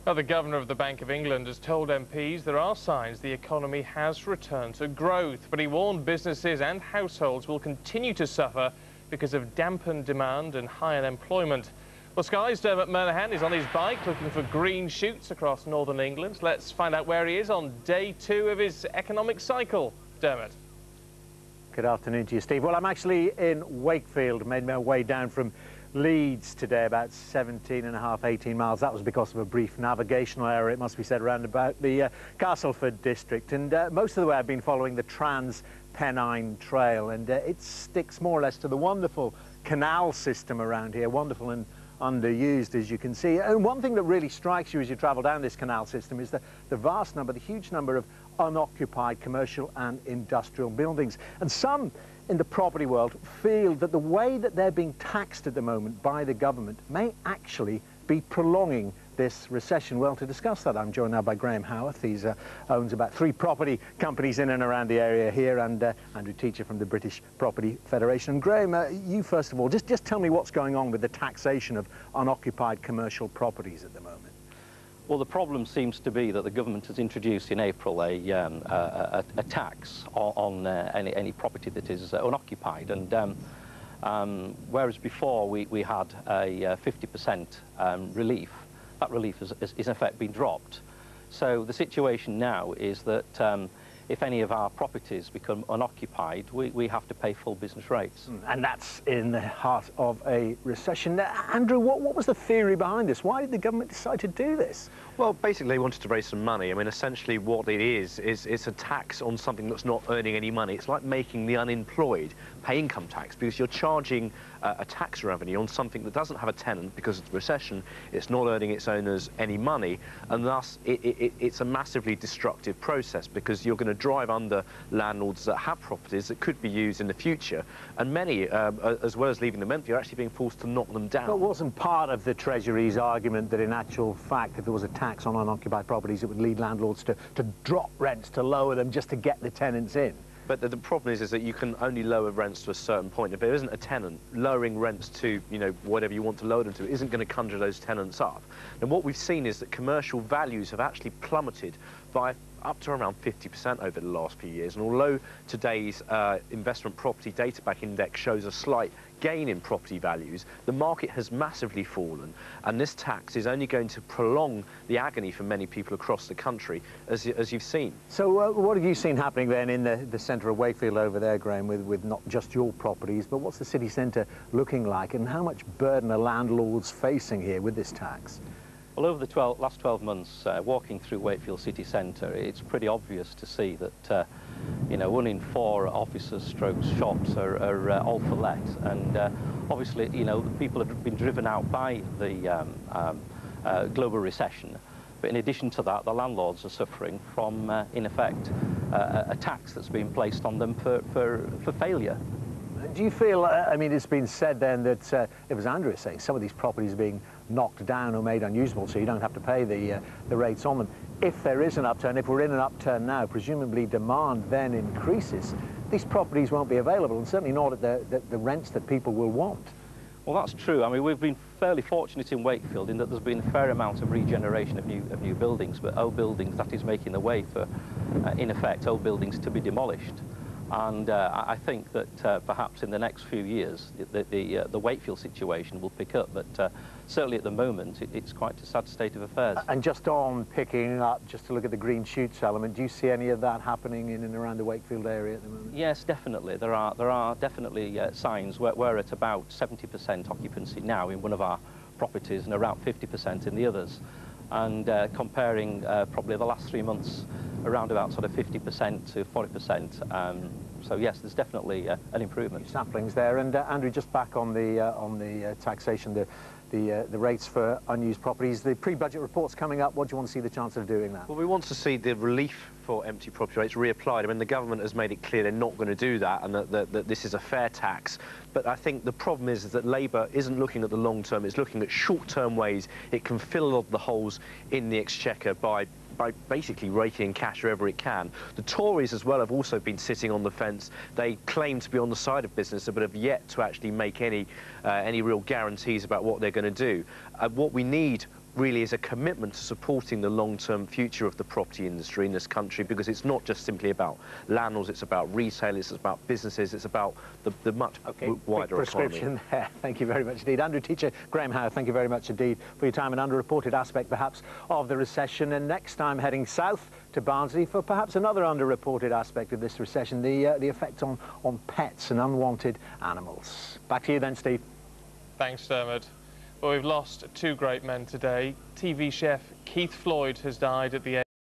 Well, the Governor of the Bank of England has told MPs there are signs the economy has returned to growth, but he warned businesses and households will continue to suffer because of dampened demand and high unemployment. Well, Sky's Dermot Murnahan is on his bike looking for green shoots across northern England. Let's find out where he is on day 2 of his economic cycle. Dermot. Good afternoon to you, Steve. Well, I'm actually in Wakefield, made my way down from Leeds today, about 18 miles. That was because of a brief navigational error, it must be said, around about the Castleford district. And most of the way I've been following the Trans-Pennine Trail, and it sticks more or less to the wonderful canal system around here, wonderful and underused, as you can see. And one thing that really strikes you as you travel down this canal system is the huge number of unoccupied commercial and industrial buildings. And some in the property world feel that the way that they're being taxed at the moment by the government may actually be prolonging this recession. Well, to discuss that, I'm joined now by Graham Howarth. He owns about 3 property companies in and around the area here, and Andrew Teacher from the British Property Federation. And Graham, you first of all, just tell me what's going on with the taxation of unoccupied commercial properties at the moment. Well, the problem seems to be that the government has introduced in April a tax on any property that is unoccupied, and whereas before we had a 50% relief, that relief has in effect been dropped. So the situation now is that if any of our properties become unoccupied, we have to pay full business rates. And that's in the heart of a recession. Now, Andrew, what was the theory behind this? Why did the government decide to do this? Well, basically they wanted to raise some money. I mean, essentially what it is it's a tax on something that's not earning any money. It's like making the unemployed pay income tax, because you're charging a tax revenue on something that doesn't have a tenant because of the recession. It's not earning its owners any money, and thus it's a massively destructive process, because you're going to drive under landlords that have properties that could be used in the future, and many, as well as leaving them empty, are actually being forced to knock them down. But wasn't part of the Treasury's argument that in actual fact, if there was a tax on unoccupied properties, it would lead landlords to drop rents, to lower them just to get the tenants in? But the problem is that you can only lower rents to a certain point. If there isn't a tenant, lowering rents to, whatever you want to lower them to isn't going to conjure those tenants up. And what we've seen is that commercial values have actually plummeted by up to around 50% over the last few years. And although today's investment property data back index shows a slight gain in property values, the market has massively fallen, and this tax is only going to prolong the agony for many people across the country, as you've seen. So what have you seen happening then in the centre of Wakefield over there, Graham, with not just your properties, but what's the city centre looking like, and how much burden are landlords facing here with this tax? Well, over the last 12 months, walking through Wakefield city centre, it's pretty obvious to see that 1 in 4 offices stroke shops are all for let, and obviously people have been driven out by the global recession. But in addition to that, the landlords are suffering from, in effect, a tax that's been placed on them for failure. Do you feel, I mean, it's been said then that, it was Andrew saying, some of these properties are being knocked down or made unusable, so you don't have to pay the rates on them. If there is an upturn, if we're in an upturn now, presumably demand then increases. These properties won't be available, and certainly not at the rents that people will want. Well, that's true. I mean, we've been fairly fortunate in Wakefield in that there's been a fair amount of regeneration of new buildings, but old buildings, that is making the way for, in effect, old buildings to be demolished. And I think that perhaps in the next few years the Wakefield situation will pick up, but certainly at the moment it's quite a sad state of affairs. And just on picking up, just to look at the green shoots element, do you see any of that happening in and around the Wakefield area at the moment? Yes, definitely. There are definitely signs. We're at about 70% occupancy now in one of our properties and around 50% in the others. And comparing probably the last 3 months, around about sort of 50% to 40%. So yes, there's definitely an improvement. Samplings there, and Andrew, just back on the taxation, the rates for unused properties. The pre-budget report's coming up. What do you want to see the chance of doing that? Well, we want to see the relief for empty property rates reapplied. I mean, the government has made it clear they're not going to do that, and that this is a fair tax. But I think the problem is that Labour isn't looking at the long term, it's looking at short-term ways it can fill the holes in the exchequer by basically raking in cash wherever it can. The Tories as well have also been sitting on the fence. They claim to be on the side of business, but have yet to actually make any real guarantees about what they're going to do. What we need really is a commitment to supporting the long-term future of the property industry in this country, because it's not just simply about landlords, it's about retailers, it's about businesses, it's about the much wider prescription there. Thank you very much indeed. Andrew Teacher, Graham Howe, thank you very much indeed for your time. An underreported aspect perhaps of the recession, and next time heading south to Barnsley for perhaps another underreported aspect of this recession, the effect on pets and unwanted animals. Back to you then, Steve. Thanks, Dermot. Well, we've lost two great men today. TV chef Keith Floyd has died at the age